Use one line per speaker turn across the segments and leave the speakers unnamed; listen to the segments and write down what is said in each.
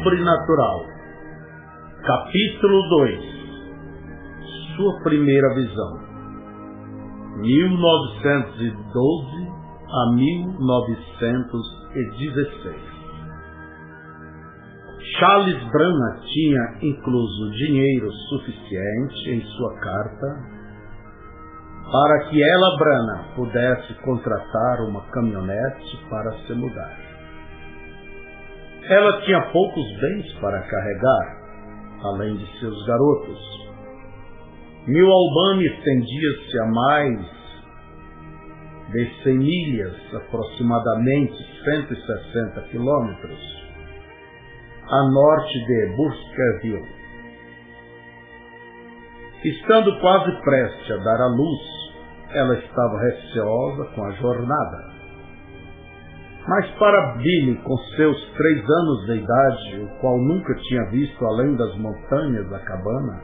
Sobrenatural. Capítulo 2. Sua primeira visão. 1912 a 1916. Charles Branagh tinha incluso dinheiro suficiente em sua carta para que ela, Branagh, pudesse contratar uma caminhonete para se mudar. Ela tinha poucos bens para carregar, além de seus garotos. New Albany estendia-se a mais de 100 milhas, aproximadamente 160 quilômetros, a norte de Baskerville. Estando quase prestes a dar à luz, ela estava receosa com a jornada. Mas para Billy, com seus 3 anos de idade, o qual nunca tinha visto além das montanhas da cabana,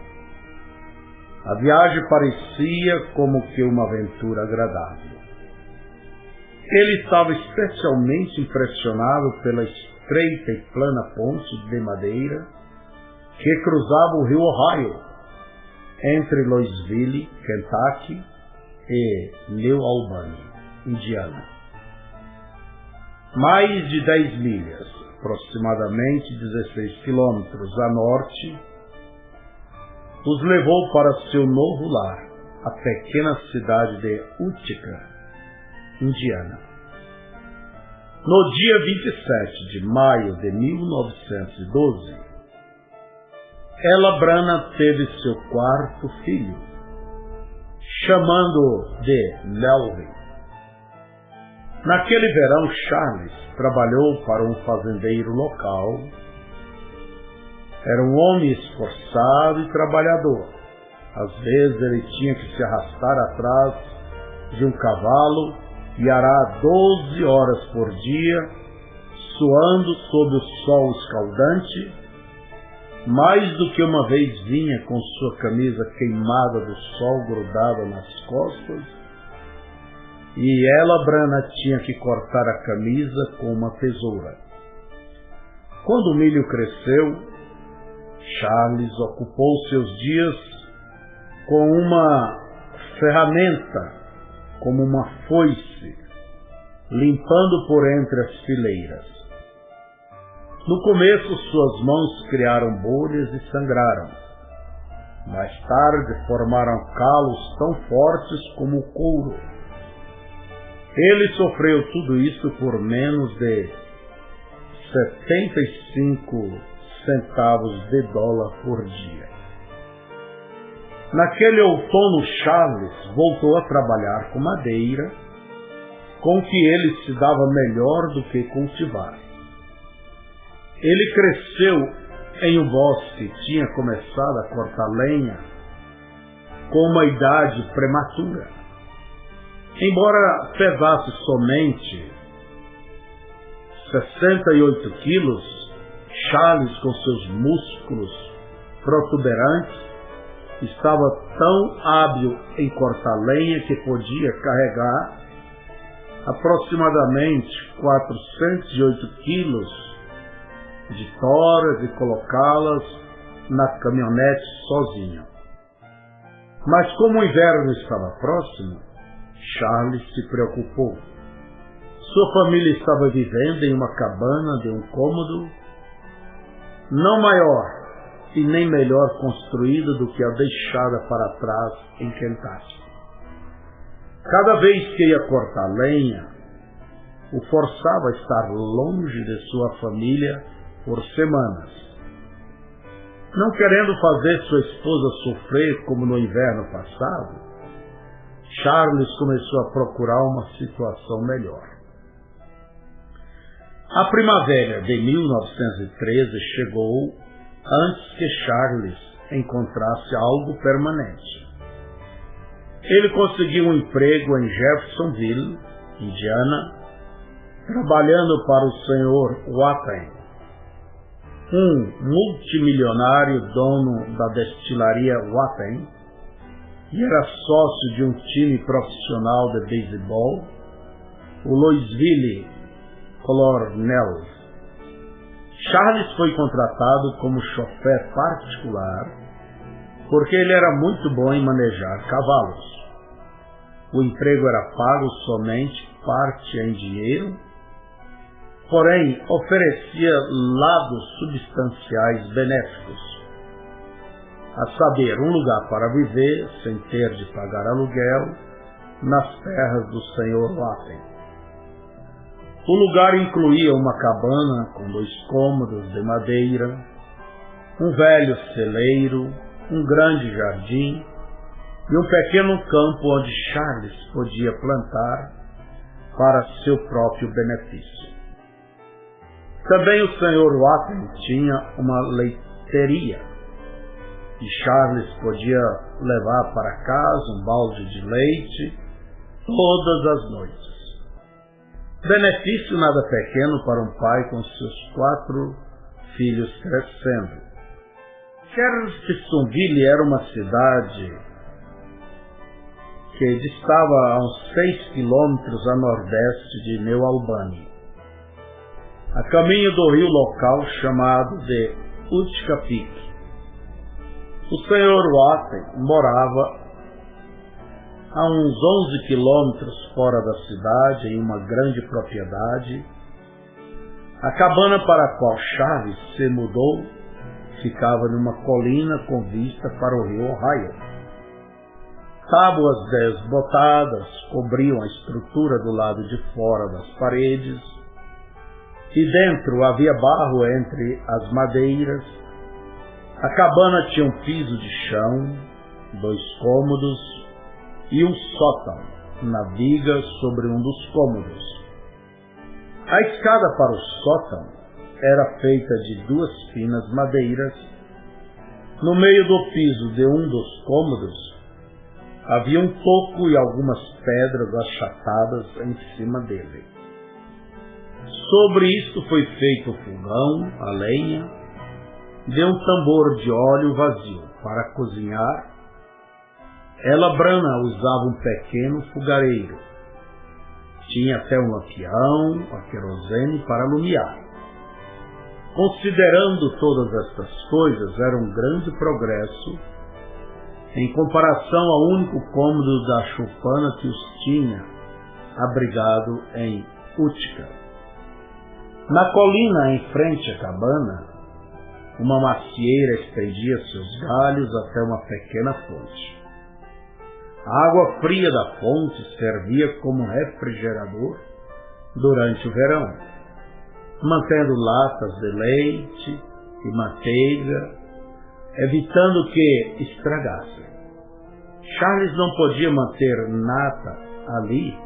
a viagem parecia como que uma aventura agradável. Ele estava especialmente impressionado pela estreita e plana ponte de madeira que cruzava o rio Ohio entre Louisville, Kentucky, e New Albany, Indiana. Mais de 10 milhas, aproximadamente 16 quilômetros a norte, os levou para seu novo lar, a pequena cidade de Utica, Indiana. No dia 27 de maio de 1912, ela, Branagh, teve seu 4º filho, chamando-o de Melvin. Naquele verão, Charles trabalhou para um fazendeiro local. Era um homem esforçado e trabalhador. Às vezes ele tinha que se arrastar atrás de um cavalo e arar 12 horas por dia, suando sob o sol escaldante. Mais do que uma vez vinha com sua camisa queimada do sol grudada nas costas, e ela, Branagh, tinha que cortar a camisa com uma tesoura. Quando o milho cresceu, Charles ocupou seus dias com uma ferramenta, como uma foice, limpando por entre as fileiras. No começo, suas mãos criaram bolhas e sangraram. Mais tarde, formaram calos tão fortes como o couro. Ele sofreu tudo isso por menos de 75 centavos de dólar por dia. Naquele outono, Charles voltou a trabalhar com madeira, com que ele se dava melhor do que cultivar. Ele cresceu em um bosque e tinha começado a cortar lenha com uma idade prematura. Embora pesasse somente 68 quilos, Charles, com seus músculos protuberantes, estava tão hábil em cortar lenha que podia carregar aproximadamente 408 quilos de toras e colocá-las na caminhonete sozinho. Mas como o inverno estava próximo, Charles se preocupou. Sua família estava vivendo em uma cabana de um cômodo, não maior e nem melhor construída do que a deixada para trás em Kentucky. Cada vez que ia cortar lenha, o forçava a estar longe de sua família por semanas. Não querendo fazer sua esposa sofrer como no inverno passado, Charles começou a procurar uma situação melhor. A primavera de 1913 chegou antes que Charles encontrasse algo permanente. Ele conseguiu um emprego em Jeffersonville, Indiana, trabalhando para o Sr. Watten, um multimilionário dono da destilaria Watten, e era sócio de um time profissional de beisebol, o Louisville Colonels. Charles foi contratado como chofer particular porque ele era muito bom em manejar cavalos. O emprego era pago somente parte em dinheiro, porém oferecia lados substanciais benéficos, a saber, um lugar para viver sem ter de pagar aluguel nas terras do Sr. Watten. O lugar incluía uma cabana com 2 cômodos de madeira, um velho celeiro, um grande jardim e um pequeno campo onde Charles podia plantar para seu próprio benefício. Também o Sr. Watten tinha uma leiteria e Charles podia levar para casa um balde de leite todas as noites. Benefício nada pequeno para um pai com seus 4 filhos crescendo. Jeffersonville era uma cidade que distava a uns 6 quilômetros a nordeste de New Albany, a caminho do rio local chamado de Utica Peak. O Sr. Watten morava a uns 11 quilômetros fora da cidade, em uma grande propriedade. A cabana para a qual Charles se mudou ficava numa colina com vista para o rio Ohio. Tábuas desbotadas cobriam a estrutura do lado de fora das paredes, e dentro havia barro entre as madeiras. A cabana tinha um piso de chão, 2 cômodos e um sótão na viga sobre um dos cômodos. A escada para o sótão era feita de 2 finas madeiras. No meio do piso de um dos cômodos havia um toco e algumas pedras achatadas em cima dele. Sobre isto foi feito o fogão, a lenha, de um tambor de óleo vazio para cozinhar. Ela Brana usava um pequeno fogareiro. Tinha até um lampião a querosene para alumiar. Considerando todas estas coisas, era um grande progresso em comparação ao único cômodo da choupana que os tinha abrigado em Utica. Na colina em frente à cabana, uma macieira estendia seus galhos até uma pequena fonte. A água fria da fonte servia como refrigerador durante o verão, mantendo latas de leite e manteiga, evitando que estragassem. Charles não podia manter nata ali.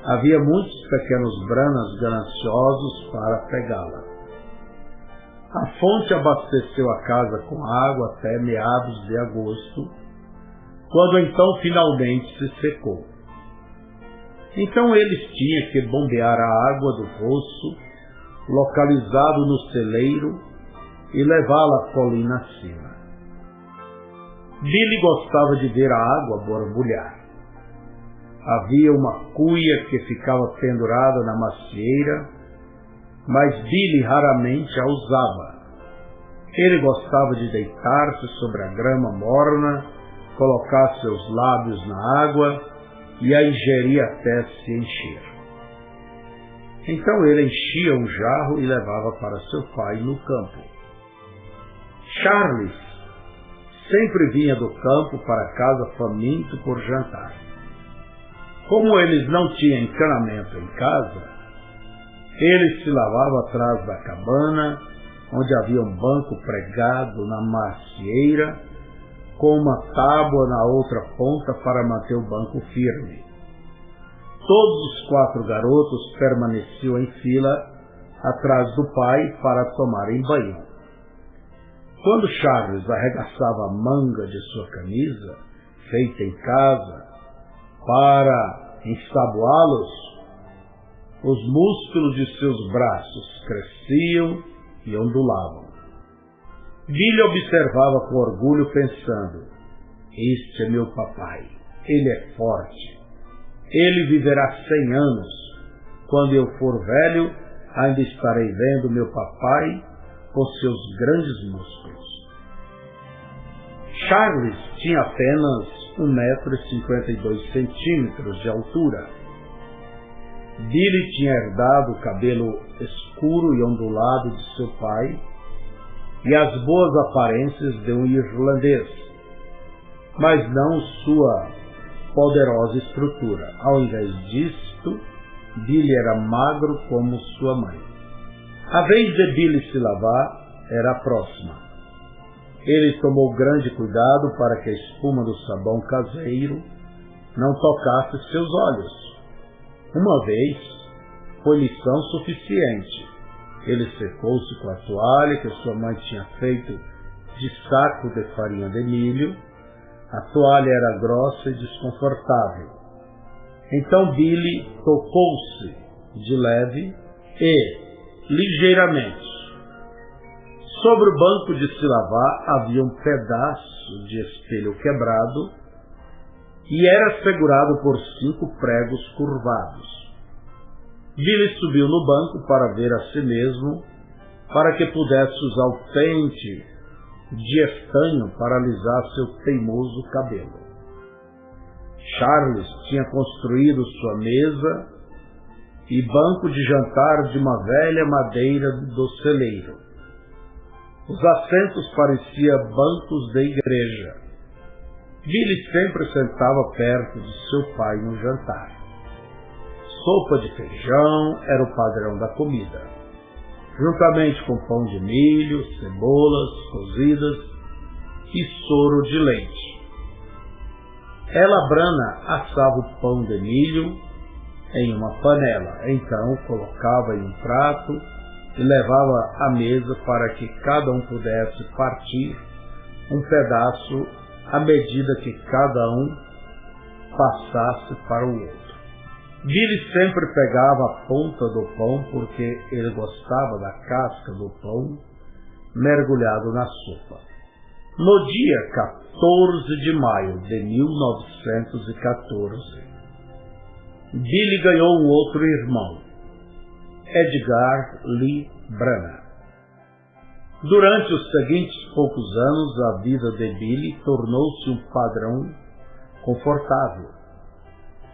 Havia muitos pequenos Branas gananciosos para pegá-la. A fonte abasteceu a casa com água até meados de agosto, quando então finalmente se secou. Então eles tinham que bombear a água do poço, localizado no celeiro, e levá-la à colina acima. Billy gostava de ver a água borbulhar. Havia uma cuia que ficava pendurada na macieira, mas Billy raramente a usava. Ele gostava de deitar-se sobre a grama morna, colocar seus lábios na água e a ingerir até se encher. Então ele enchia um jarro e levava para seu pai no campo. Charles sempre vinha do campo para casa faminto por jantar. Como eles não tinham encanamento em casa, ele se lavava atrás da cabana, onde havia um banco pregado na macieira, com uma tábua na outra ponta para manter o banco firme. Todos os 4 garotos permaneciam em fila atrás do pai para tomarem banho. Quando Charles arregaçava a manga de sua camisa, feita em casa, para ensaboá-los, os músculos de seus braços cresciam e ondulavam. Billy observava com orgulho, pensando: este é meu papai, ele é forte, ele viverá 100 anos. Quando eu for velho, Ainda estarei vendo meu papai com seus grandes músculos. Charles tinha apenas 1,52 m de altura. Billy tinha herdado o cabelo escuro e ondulado de seu pai e as boas aparências de um irlandês, mas não sua poderosa estrutura. Ao invés disto, Billy era magro como sua mãe. A vez de Billy se lavar era próxima. Ele tomou grande cuidado para que a espuma do sabão caseiro não tocasse seus olhos. Uma vez foi lição suficiente. Ele secou-se com a toalha que sua mãe tinha feito de saco de farinha de milho. A toalha era grossa e desconfortável. Então Billy tocou-se de leve e, ligeiramente. Sobre o banco de se lavar havia um pedaço de espelho quebrado e era segurado por 5 pregos curvados. Billy subiu no banco para ver a si mesmo, para que pudesse usar o pente de estanho para alisar seu teimoso cabelo. Charles tinha construído sua mesa e banco de jantar de uma velha madeira do celeiro. Os assentos pareciam bancos de igreja. Billy sempre sentava perto de seu pai no jantar. Sopa de feijão era o padrão da comida, juntamente com pão de milho, cebolas cozidas e soro de leite. Ela, Brana, assava o pão de milho em uma panela, então colocava em um prato e levava à mesa para que cada um pudesse partir um pedaço à medida que cada um passasse para o outro. Billy sempre pegava a ponta do pão porque ele gostava da casca do pão mergulhado na sopa. No dia 14 de maio de 1914, Billy ganhou um outro irmão, Edgar Lee Brana. Durante os seguintes poucos anos, a vida de Billy tornou-se um padrão confortável.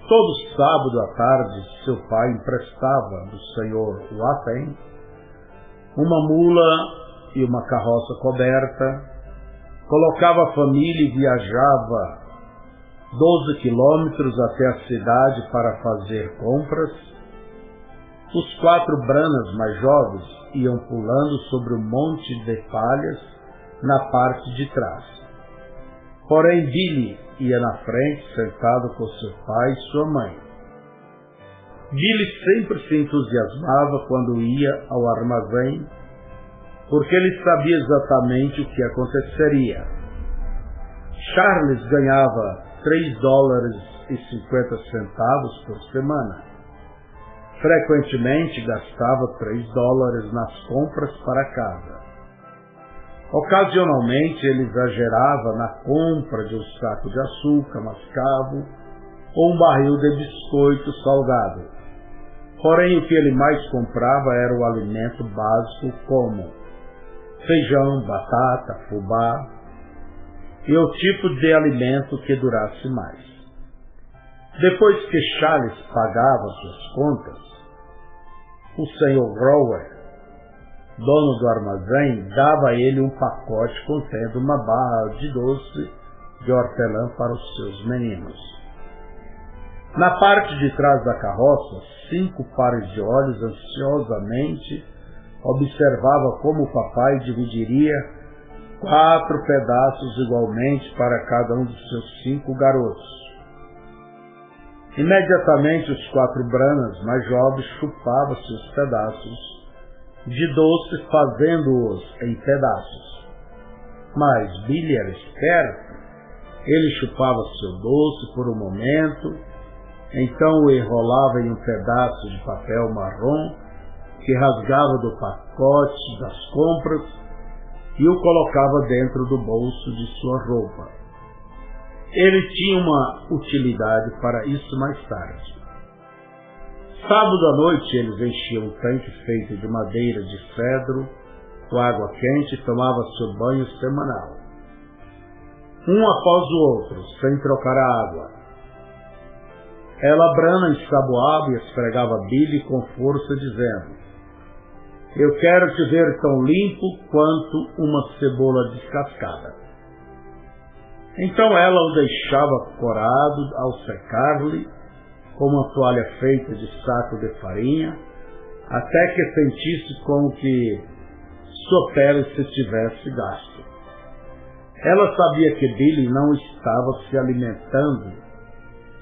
Todo sábado à tarde, seu pai emprestava do Sr. Watten uma mula e uma carroça coberta, colocava a família e viajava 12 quilômetros até a cidade para fazer compras. Os 4 Branas mais jovens iam pulando sobre um monte de palhas na parte de trás. Porém, Billy ia na frente, sentado com seu pai e sua mãe. Billy sempre se entusiasmava quando ia ao armazém, porque ele sabia exatamente o que aconteceria. Charles ganhava $3,50 por semana. Frequentemente gastava $3 nas compras para casa. Ocasionalmente ele exagerava na compra de um saco de açúcar mascavo ou um barril de biscoito salgado. Porém, o que ele mais comprava era o alimento básico como feijão, batata, fubá e o tipo de alimento que durasse mais. Depois que Charles pagava suas contas, o Sr. Rower, dono do armazém, dava a ele um pacote contendo uma barra de doce de hortelã para os seus meninos. Na parte de trás da carroça, 5 pares de olhos ansiosamente observavam como o papai dividiria 4 pedaços igualmente para cada um dos seus 5 garotos. Imediatamente os 4 Branas mais jovens chupavam seus pedaços de doce, fazendo-os em pedaços. Mas Billy era esperto. Ele chupava seu doce por um momento, então o enrolava em um pedaço de papel marrom que rasgava do pacote das compras e o colocava dentro do bolso de sua roupa. Ele tinha uma utilidade para isso mais tarde. Sábado à noite eles enchiam um tanque feito de madeira de cedro com água quente e tomavam seu banho semanal, um após o outro, sem trocar a água. Ela, Brana, ensaboava e esfregava Billy com força, dizendo: eu quero te ver tão limpo quanto uma cebola descascada. Então ela o deixava corado ao secar-lhe, com uma toalha feita de saco de farinha, até que sentisse como que sua pele se tivesse gasto. Ela sabia que Billy não estava se alimentando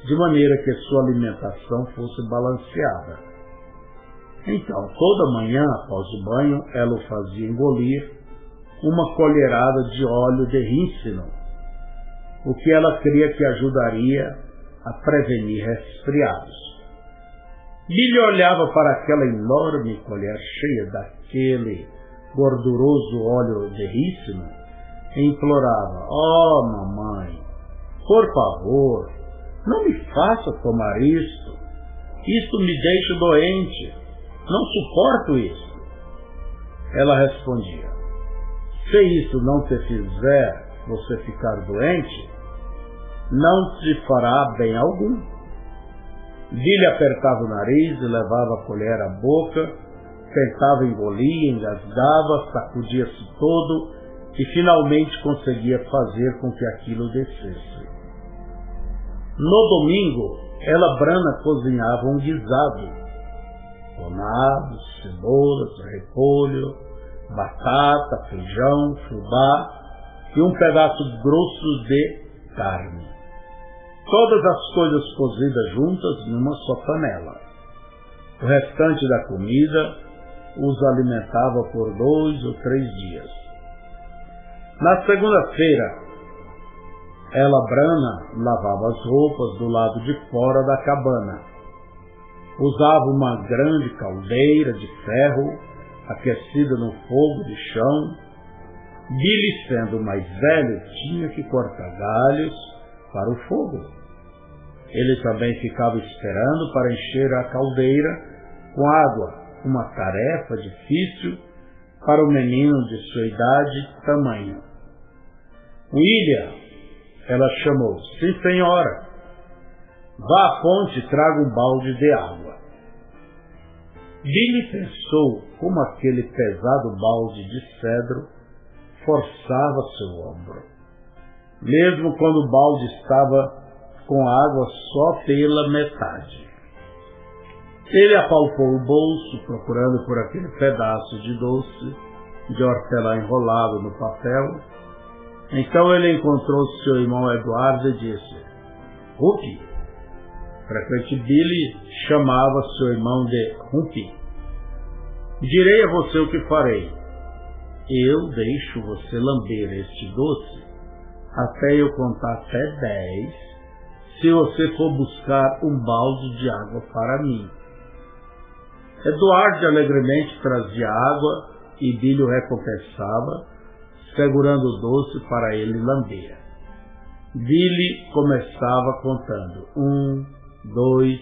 de maneira que sua alimentação fosse balanceada. Então, toda manhã, após o banho, ela o fazia engolir uma colherada de óleo de rícino, o que ela cria que ajudaria a prevenir resfriados. Billy olhava para aquela enorme colher cheia daquele gorduroso óleo de rícino e implorava: oh, mamãe, por favor, não me faça tomar isto. Isto me deixa doente. Não suporto isso. Ela respondia: se isso não te fizer você ficar doente, não te fará bem algum. Billy apertava o nariz e levava a colher à boca, tentava engolir, engasgava, sacudia-se todo e finalmente conseguia fazer com que aquilo descesse. No domingo, ela, Brana, cozinhava um guisado com nabos, cebolas, repolho, batata, feijão, fubá e um pedaço grosso de carne. Todas as coisas cozidas juntas numa só panela. O restante da comida os alimentava por 2 ou 3 dias. Na segunda-feira, ela, Brana, lavava as roupas do lado de fora da cabana. Usava uma grande caldeira de ferro aquecida no fogo de chão. Billy, sendo mais velho, tinha que cortar galhos para o fogo. Ele também ficava esperando para encher a caldeira com água, uma tarefa difícil para o menino de sua idade e tamanho. William, ela chamou: sim, senhora. Vá à fonte e traga um balde de água. Billy pensou como aquele pesado balde de cedro forçava seu ombro, mesmo quando o balde estava com água só pela metade. Ele apalpou o bolso, procurando por aquele pedaço de doce de hortelã enrolado no papel. Então ele encontrou seu irmão Eduardo e disse: Rupi. Frequente Billy chamava seu irmão de Rupi. Direi a você o que farei. Eu deixo você lamber este doce até eu contar até 10, se você for buscar um balde de água para mim. Eduardo alegremente trazia água e Billy o recompensava, segurando o doce para ele lamber. Billy começava contando: 1, 2,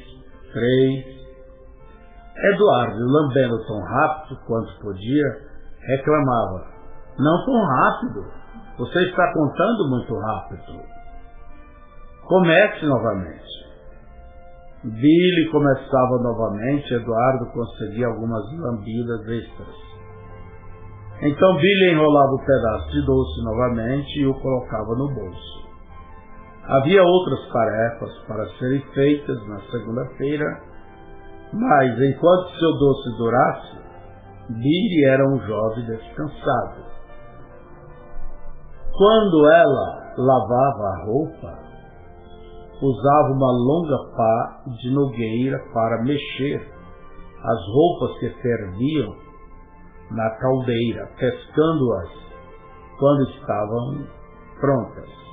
3. Eduardo, lambendo tão rápido quanto podia, reclamava: não tão rápido, você está contando muito rápido. Comece novamente. Billy começava novamente, Eduardo conseguia algumas lambidas extras. Então Billy enrolava o pedaço de doce novamente e o colocava no bolso. Havia outras tarefas para serem feitas na segunda-feira, mas enquanto seu doce durasse, Billy era um jovem descansado. Quando ela lavava a roupa, usava uma longa pá de nogueira para mexer as roupas que ferviam na caldeira, pescando-as quando estavam prontas.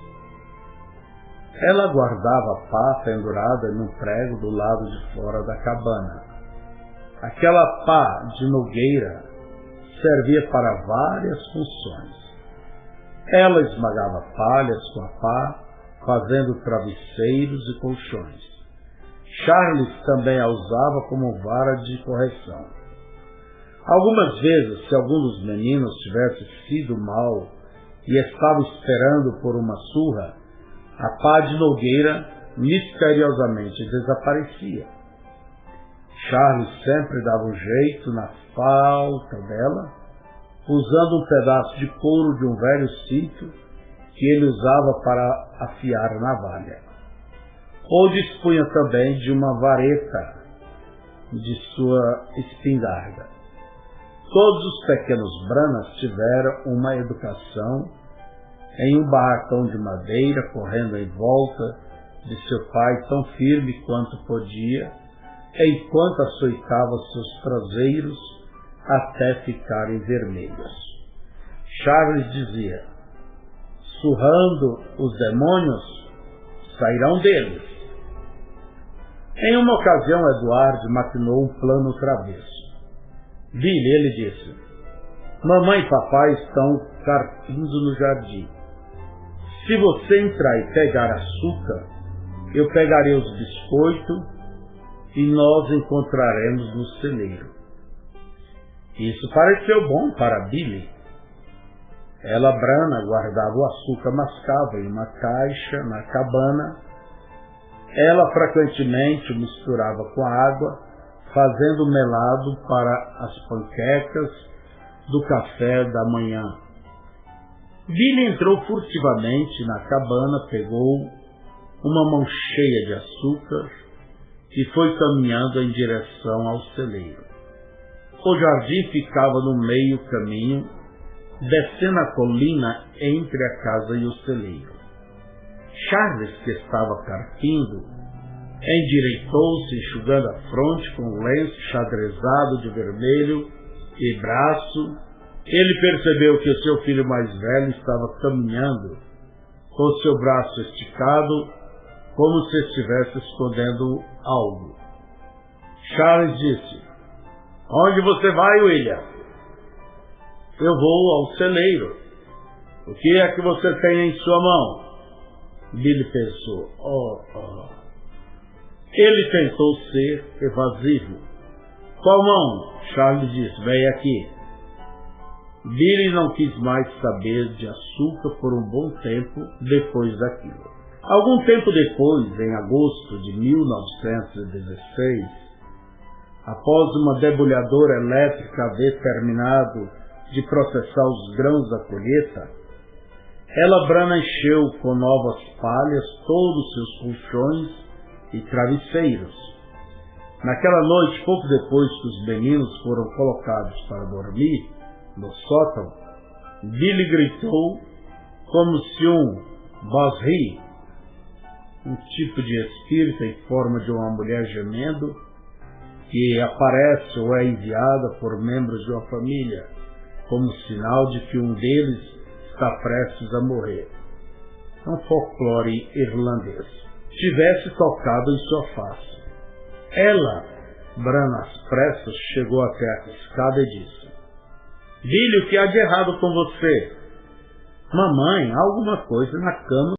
Ela guardava a pá pendurada num prego do lado de fora da cabana. Aquela pá de nogueira servia para várias funções. Ela esmagava palhas com a pá, fazendo travesseiros e colchões. Charles também a usava como vara de correção. Algumas vezes, se algum dos meninos tivesse sido mal e estava esperando por uma surra, a pá de Nogueira misteriosamente desaparecia. Charles sempre dava um jeito na falta dela, usando um pedaço de couro de um velho cinto que ele usava para afiar navalha. Ou dispunha também de uma vareta de sua espingarda. Todos os pequenos Branas tiveram uma educação em um barracão de madeira, correndo em volta de seu pai tão firme quanto podia, enquanto açoitava seus traseiros até ficarem vermelhos. Charles dizia: surrando os demônios, sairão deles. Em uma ocasião, Edward maquinou um plano travesso. Billy, ele disse: mamãe e papai estão carpindo no jardim. Se você entrar e pegar açúcar, eu pegarei os biscoitos e nós encontraremos no celeiro. Isso pareceu bom para Billy. Ela, Brana, guardava o açúcar mascavo em uma caixa na cabana. Ela frequentemente o misturava com água, fazendo melado para as panquecas do café da manhã. Billy entrou furtivamente na cabana, pegou uma mão cheia de açúcar e foi caminhando em direção ao celeiro. O jardim ficava no meio caminho, descendo a colina entre a casa e o celeiro. Charles, que estava carpindo, endireitou-se, enxugando a fronte com um lenço xadrezado de vermelho e braço. Ele percebeu que seu filho mais velho estava caminhando com seu braço esticado, como se estivesse escondendo algo. Charles disse: onde você vai, William? Eu vou ao celeiro. O que é que você tem em sua mão? Billy pensou. Ele tentou ser evasivo. Qual mão? Charles disse: vem aqui. Billy não quis mais saber de açúcar por um bom tempo depois daquilo. Algum tempo depois, em agosto de 1916, após uma debulhadora elétrica haver terminado de processar os grãos da colheita, ela, Brana, encheu com novas palhas todos os seus colchões e travesseiros. Naquela noite, pouco depois que os meninos foram colocados para dormir no sótão, Billy gritou como se um Bosri, um tipo de espírito em forma de uma mulher gemendo, que aparece ou é enviada por membros de uma família, como sinal de que um deles está prestes a morrer. É um folclore irlandês. Tivesse tocado em sua face. Ela, Brana, às pressas, chegou até a escada e disse: Billy, o que há de errado com você? Mamãe, há alguma coisa na cama